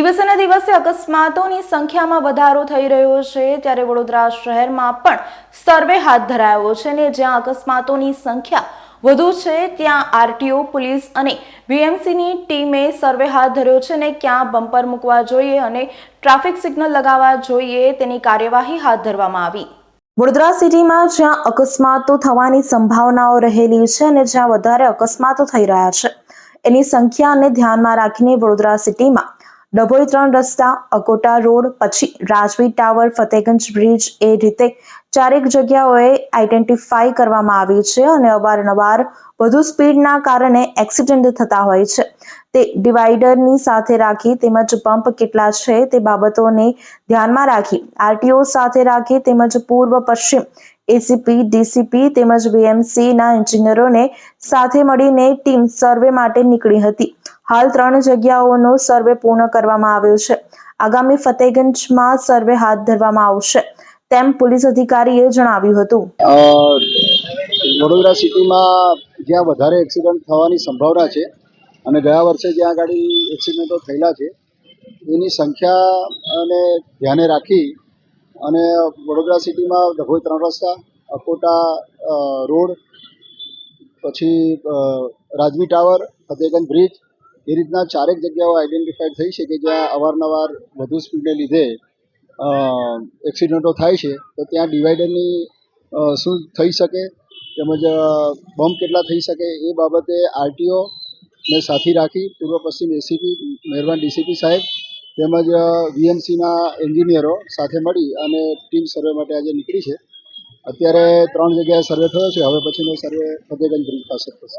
દિવસે ને દિવસે અકસ્માતોની સંખ્યામાં વધારો થઈ રહ્યો છે, ત્યારે વડોદરા શહેરમાં પણ સર્વે હાથ ધરાયો છે અને જ્યાં અકસ્માતોની સંખ્યા વધુ છે ત્યાં આરટીઓ, પોલીસ અને વીએમસીની ટીમે સર્વે હાથ ધર્યો છે અને ક્યાં બમ્પર મૂકવા જોઈએ અને ટ્રાફિક સિગ્નલ લગાવવા જોઈએ તેની કાર્યવાહી હાથ ધરવામાં આવી। વડોદરા સિટીમાં જ્યાં અકસ્માતો થવાની સંભાવનાઓ રહેલી છે અને જ્યાં વધારે અકસ્માતો થઈ રહ્યા છે એની સંખ્યાને ધ્યાનમાં રાખીને વડોદરા સિટીમાં ડભોઈ 3 રસ્તા, અકોટા રોડ, પછી રાજવી ટાવર, ફતેગંજ બ્રિજ એ રીતે ચારેક જગ્યાઓએ આઈડેન્ટિફાઈ કરવામાં આવી છે અને અવારનવાર વધુ સ્પીડના કારણે એક્સિડન્ટ થતા હોય છે। તે ડિવાઈડરની સાથે રાખી તેમજ પંપ કેટલા છે તે બાબતોને ધ્યાનમાં રાખી આરટીઓ સાથે રાખી તેમજ પૂર્વ પશ્ચિમ એસીપી, ડીસીપી તેમજ વીએમસીના એન્જિનિયરોને સાથે મળીને ટીમ સર્વે માટે નીકળી હતી। હાલ 3 જગ્યાઓનો સર્વે પૂર્ણ કરવામાં આવ્યો છે। આગામી ફતેગંજમાં સર્વે હાથ ધરવામાં આવશે તેમ પોલીસ અધિકારીએ જણાવ્યું હતું। વડોદરા સિટીમાં જ્યાં વધારે એક્સિડન્ટ થવાની સંભાવના છે અને ગયા વર્ષે જ્યાં આગળ એક્સિડન્ટો થયેલા છે એની સંખ્યાને ધ્યાને રાખી અને વડોદરા સિટીમાં ડભોઈ 3 રસ્તા, અકોટા રોડ, પછી રાજવી ટાવર, ફતેગંજ બ્રિજ એ રીતના ચારેક જગ્યાઓ આઈડેન્ટિફાઈડ થઈ છે કે જ્યાં અવારનવાર વધુ સ્પીડને લીધે એક્સિડન્ટો થાય છે। તો ત્યાં ડિવાઈડરની શું થઈ શકે તેમજ બમ્પ કેટલા થઈ શકે એ બાબતે આરટીઓને સાથે રાખી પૂર્વ પશ્ચિમ એસીપી, મહેરબાન ડીસીપી સાહેબ તેમજ વીએમસીના એન્જિનિયરો સાથે મળી અને ટીમ સર્વે માટે આજે નીકળી છે। અત્યારે 3 જગ્યાએ સર્વે થયો છે, હવે પછીનો સર્વે ફતેગંજ બ્રિજ પાસે થશે।